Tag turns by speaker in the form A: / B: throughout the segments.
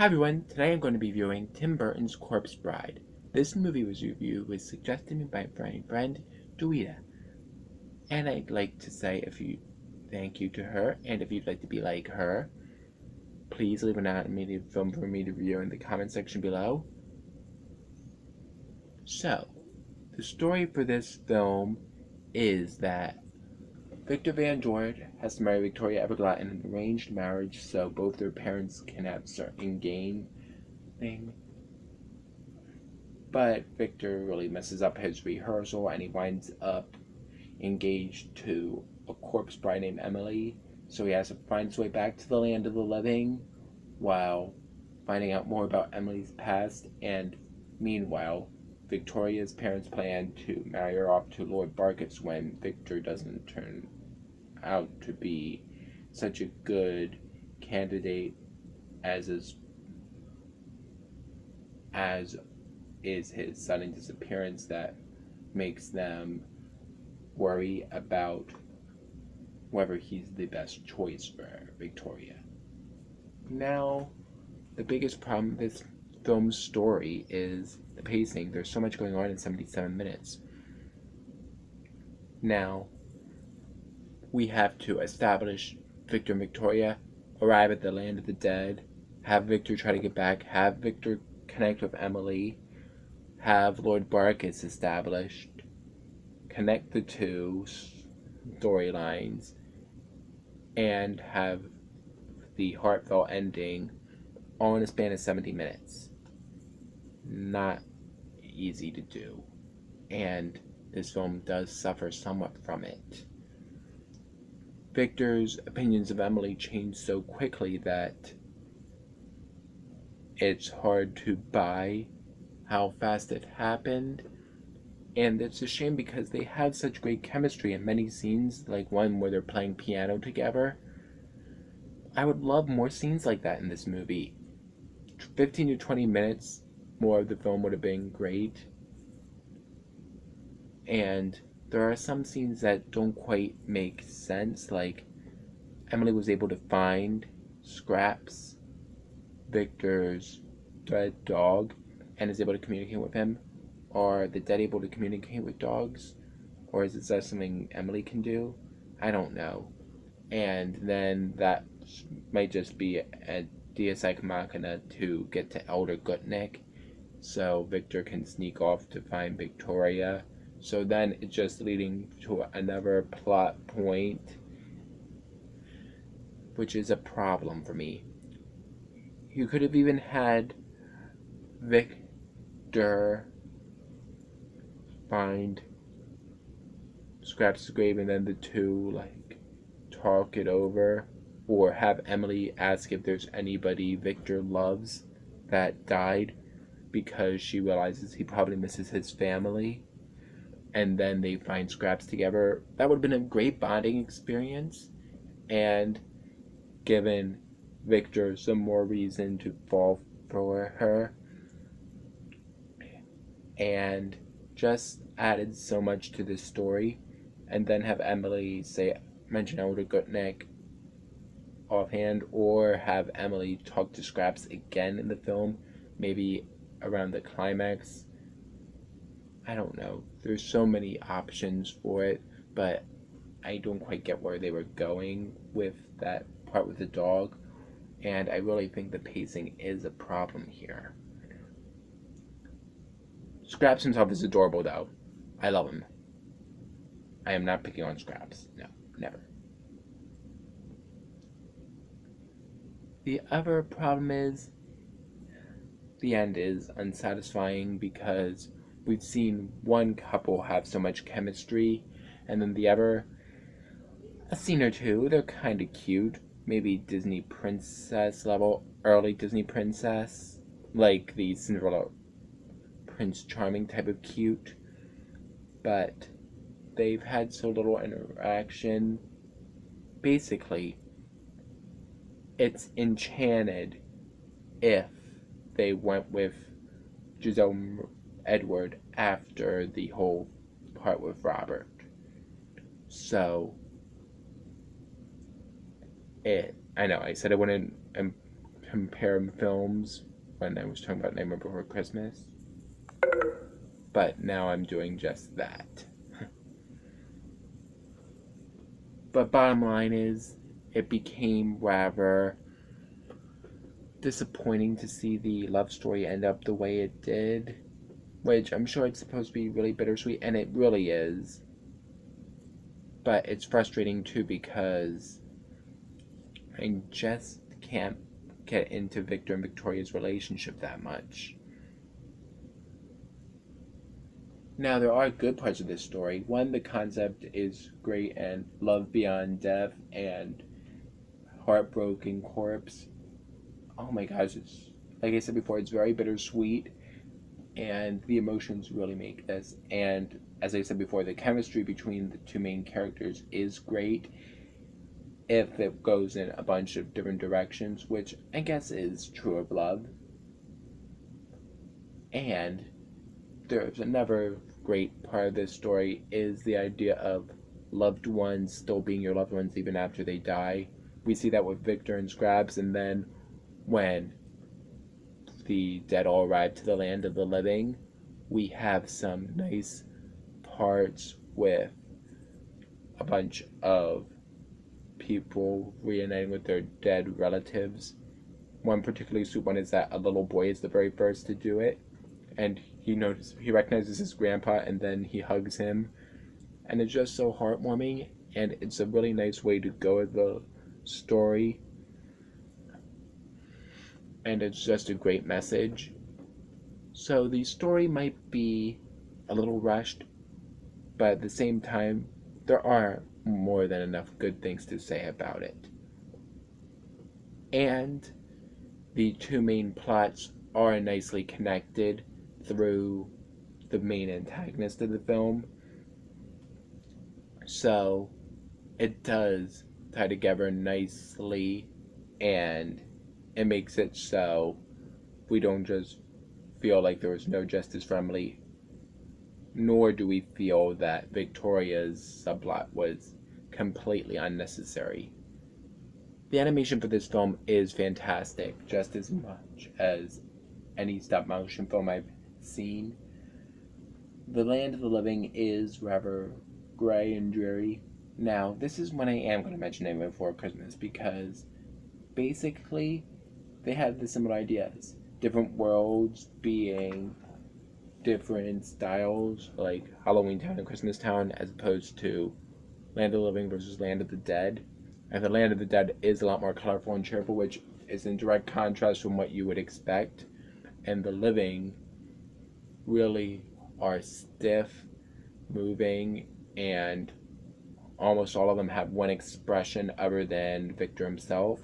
A: Hi everyone, today I'm going to be reviewing Tim Burton's Corpse Bride. This movie was suggested to me by my friend Duita, and I'd like to say thank you to her, and if you'd like to be like her, please leave an animated film for me to review in the comment section below. So, the story for this film is that Victor Van Dort has to marry Victoria Everglot in an arranged marriage so both their parents can have certain gain thing. But Victor really messes up his rehearsal and he winds up engaged to a corpse bride named Emily. So he has to find his way back to the land of the living while finding out more about Emily's past. And meanwhile, Victoria's parents plan to marry her off to Lord Barkis when Victor doesn't turn out to be such a good candidate as is his sudden disappearance that makes them worry about whether he's the best choice for Victoria. Now, the biggest problem with this film's story is the pacing. There's so much going on in 77 minutes. Now, we have to establish Victor and Victoria, arrive at the land of the dead, have Victor try to get back, have Victor connect with Emily, have Lord Barkis established, connect the two storylines, and have the heartfelt ending all in a span of 70 minutes. Not easy to do, and this film does suffer somewhat from it. Victor's opinions of Emily change so quickly that it's hard to buy how fast it happened, and it's a shame because they have such great chemistry in many scenes, like one where they're playing piano together. I would love more scenes like that in this movie. 15 to 20 minutes more of the film would have been great. And there are some scenes that don't quite make sense, like Emily was able to find Scraps, Victor's dead dog, and is able to communicate with him. Are the dead able to communicate with dogs? Or is it something Emily can do? I don't know. And then that might just be a deus ex machina to get to Elder Gutnick, so Victor can sneak off to find Victoria. So then it's just leading to another plot point, which is a problem for me. You could have even had Victor find Scraps' grave and then the two talk it over, or have Emily ask if there's anybody Victor loves that died because she realizes he probably misses his family, and then they find Scraps together. That would have been a great bonding experience and given Victor some more reason to fall for her, and just added so much to this story. And then have Emily mention Elder Gutnick offhand, or have Emily talk to Scraps again in the film, maybe around the climax. I don't know. There's so many options for it, but I don't quite get where they were going with that part with the dog, and I really think the pacing is a problem here. Scraps himself is adorable, though. I love him. I am not picking on Scraps. No, never. The other problem is the end is unsatisfying because we've seen one couple have so much chemistry, and then the other, a scene or two, they're kind of cute. Maybe Disney princess level, early Disney princess, like the Cinderella Prince Charming type of cute. But they've had so little interaction. Basically, it's Enchanted if they went with Giselle Edward after the whole part with Robert. So, I know, I said I wouldn't compare films when I was talking about Nightmare Before Christmas. But now I'm doing just that. But bottom line is, it became rather disappointing to see the love story end up the way it did. Which I'm sure it's supposed to be really bittersweet, and it really is. But it's frustrating too because I just can't get into Victor and Victoria's relationship that much. Now, there are good parts of this story. One, the concept is great, and love beyond death and heartbroken corpse. Oh my gosh, it's like I said before, it's very bittersweet, and the emotions really make this. And as I said before, the chemistry between the two main characters is great if it goes in a bunch of different directions, which I guess is true of love. And there's another great part of this story is the idea of loved ones still being your loved ones even after they die. We see that with Victor and Scraps, and then when the dead all arrive to the land of the living, we have some nice parts with a bunch of people reuniting with their dead relatives. One particularly sweet one is that a little boy is the very first to do it, and he recognizes his grandpa, and then he hugs him, and it's just so heartwarming, and it's a really nice way to go with the story, and it's just a great message. So the story might be a little rushed, but at the same time, there are more than enough good things to say about it. And the two main plots are nicely connected through the main antagonist of the film. So it does tie together nicely, and it makes it so we don't just feel like there was no justice for Emily, nor do we feel that Victoria's subplot was completely unnecessary. The animation for this film is fantastic, just as much as any stop motion film I've seen. The land of the living is rather gray and dreary. Now, this is when I am going to mention Nightmare Before Christmas, because basically they had the similar ideas. Different worlds being different styles, like Halloween Town and Christmas Town, as opposed to Land of the Living versus Land of the Dead. And the Land of the Dead is a lot more colorful and cheerful, which is in direct contrast from what you would expect. And the Living really are stiff, moving, and almost all of them have one expression other than Victor himself,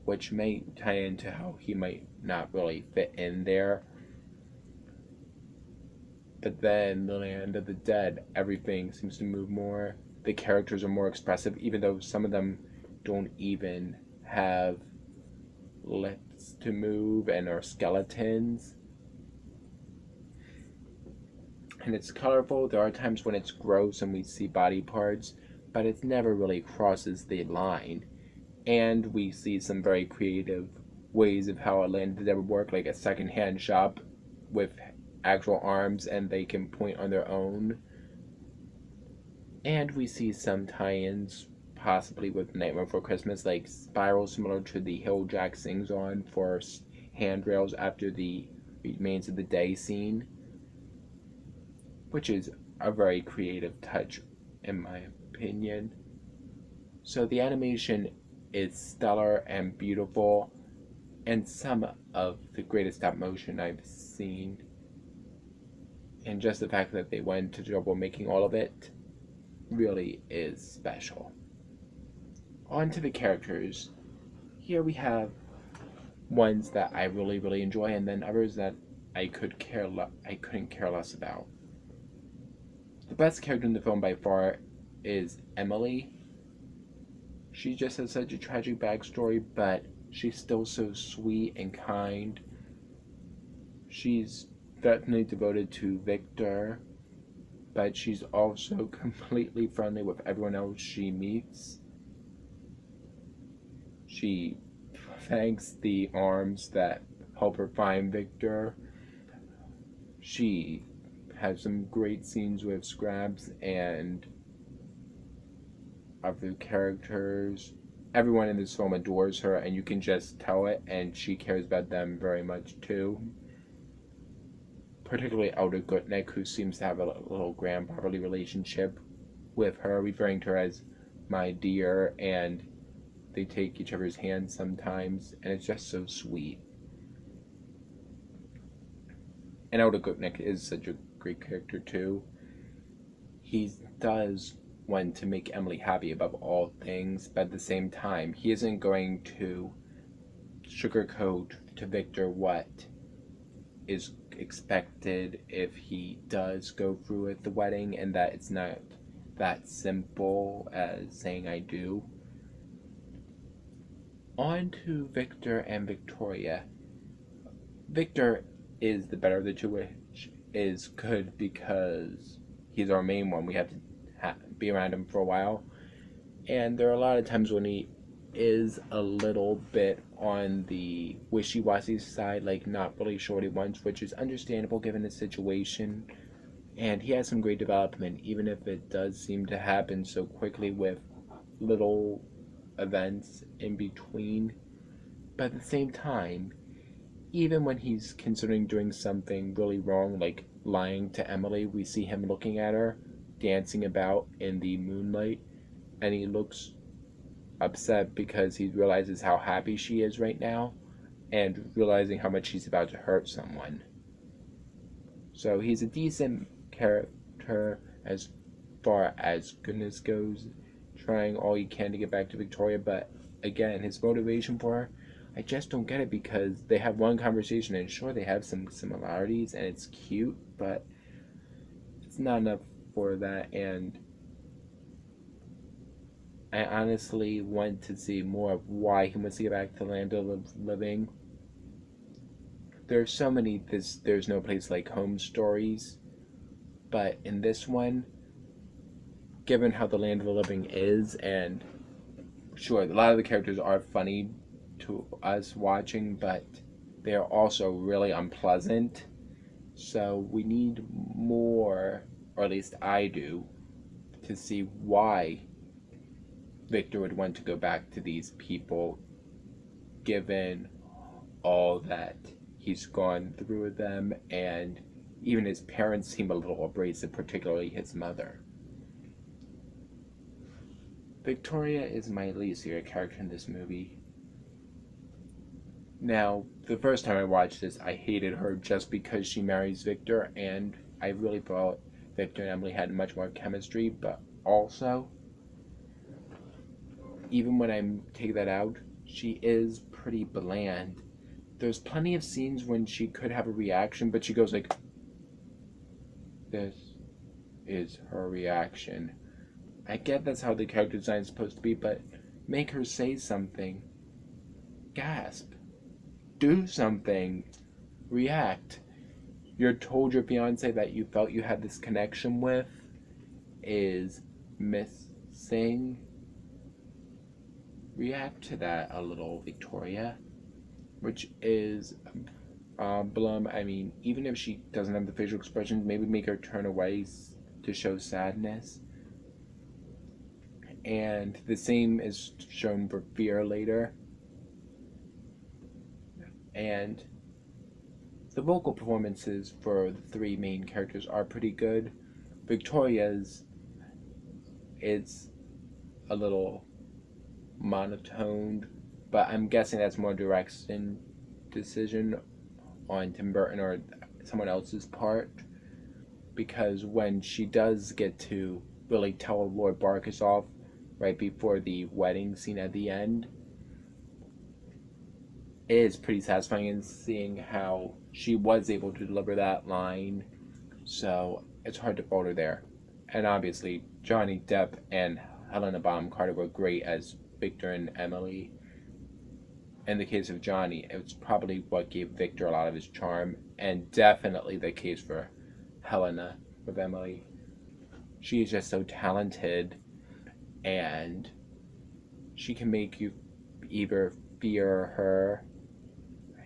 A: which may tie into how he might not really fit in there. But then the Land of the Dead, everything seems to move more. The characters are more expressive, even though some of them don't even have lips to move and are skeletons. And it's colorful. There are times when it's gross and we see body parts, but it never really crosses the line. And we see some very creative ways of how a Land of the Dead would work, like a second-hand shop with actual arms and they can point on their own. And we see some tie-ins possibly with Nightmare Before Christmas, like spirals similar to the hill Jack sings on for handrails after the Remains of the Day scene, which is a very creative touch in my opinion. So the animation is stellar and beautiful, and some of the greatest stop motion I've seen. And just the fact that they went to trouble making all of it really is special. On to the characters. Here we have ones that I really enjoy, and then others that I couldn't care less about. The best character in the film by far is Emily. She just has such a tragic backstory, but she's still so sweet and kind. She's definitely devoted to Victor, but she's also completely friendly with everyone else she meets. She thanks the arms that help her find Victor. She has some great scenes with Scraps and other characters. Everyone in this film adores her, and you can just tell it, and she cares about them very much too. Particularly Elder Gutnick, who seems to have a little grandfatherly relationship with her, referring to her as my dear, and they take each other's hands sometimes, and it's just so sweet. And Elder Gutnick is such a great character too. He does want to make Emily happy above all things, but at the same time, he isn't going to sugarcoat to Victor what is expected if he does go through with the wedding, and that it's not that simple as saying I do. On to Victor and Victoria. Victor is the better of the two, which is good because he's our main one. We have to be around him for a while. And there are a lot of times when he is a little bit on the wishy-washy side, like not really sure what he wants, which is understandable given the situation. And he has some great development, even if it does seem to happen so quickly with little events in between. But at the same time, even when he's considering doing something really wrong, like lying to Emily, we see him looking at her, dancing about in the moonlight, and he looks upset because he realizes how happy she is right now and realizing how much she's about to hurt someone. So he's a decent character as far as goodness goes, trying all he can to get back to Victoria, but again, his motivation for her, I just don't get it, because they have one conversation and sure they have some similarities and it's cute, but it's not enough for that. And I honestly want to see more of why he wants to get back to the land of the living. There's so many there's no place like home stories, but in this one, given how the land of the living is, and sure, a lot of the characters are funny to us watching, but they are also really unpleasant. So we need more, or at least I do, to see why Victor would want to go back to these people, given all that he's gone through with them, and even his parents seem a little abrasive, particularly his mother. Victoria is my least favorite character in this movie. Now, the first time I watched this, I hated her just because she marries Victor, and I really thought Victor and Emily had much more chemistry, but also, even when I take that out, she is pretty bland. There's plenty of scenes when she could have a reaction, but she goes like, this is her reaction. I get that's how the character design is supposed to be, but make her say something. Gasp. Do something. React. You're told your fiance that you felt you had this connection with is missing. React to that a little, Victoria. Which is Blum. I mean, even if she doesn't have the facial expressions, maybe make her turn away to show sadness. And the same is shown for Fear later. And the vocal performances for the three main characters are pretty good. Victoria's, it's a little monotoned, but I'm guessing that's more direction decision on Tim Burton or someone else's part, because when she does get to really tell Lord Barkis off right before the wedding scene at the end, it is pretty satisfying in seeing how she was able to deliver that line, so it's hard to fault her there. And obviously, Johnny Depp and Helena Bonham Carter were great as Victor and Emily. In the case of Johnny, it's probably what gave Victor a lot of his charm, and definitely the case for Helena with Emily. She is just so talented, and she can make you either fear her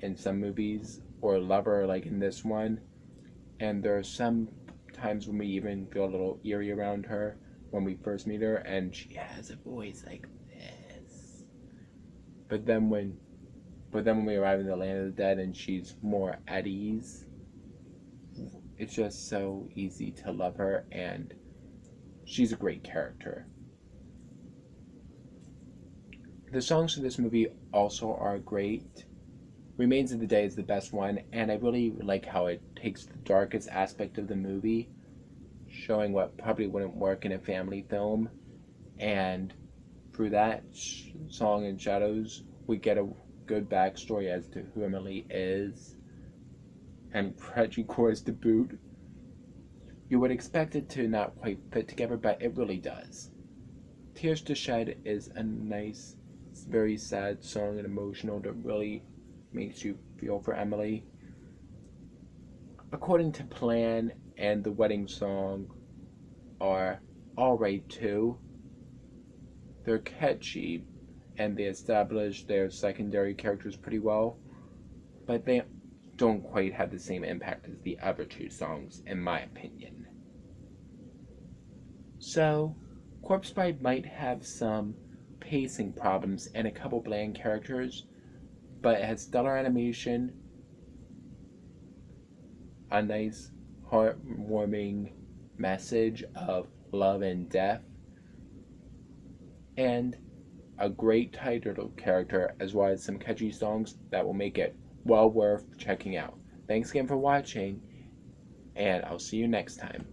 A: in some movies or love her like in this one. And there are some times when we even feel a little eerie around her when we first meet her, and she has a voice like this. But then when we arrive in the land of the dead and she's more at ease, it's just so easy to love her, and she's a great character. The songs for this movie also are great. Remains of the Day is the best one, and I really like how it takes the darkest aspect of the movie, showing what probably wouldn't work in a family film, and through that song and Shadows, we get a good backstory as to who Emily is, and Reggie chorus to boot. You would expect it to not quite fit together, but it really does. Tears to Shed is a nice, very sad song and emotional that really makes you feel for Emily. According to Plan and the wedding song are alright too. They're catchy and they establish their secondary characters pretty well, but they don't quite have the same impact as the other two songs, in my opinion. So, Corpse Bride might have some pacing problems and a couple bland characters, but it has stellar animation, a nice, heartwarming message of love and death, and a great title character, as well as some catchy songs that will make it well worth checking out. Thanks again for watching, and I'll see you next time.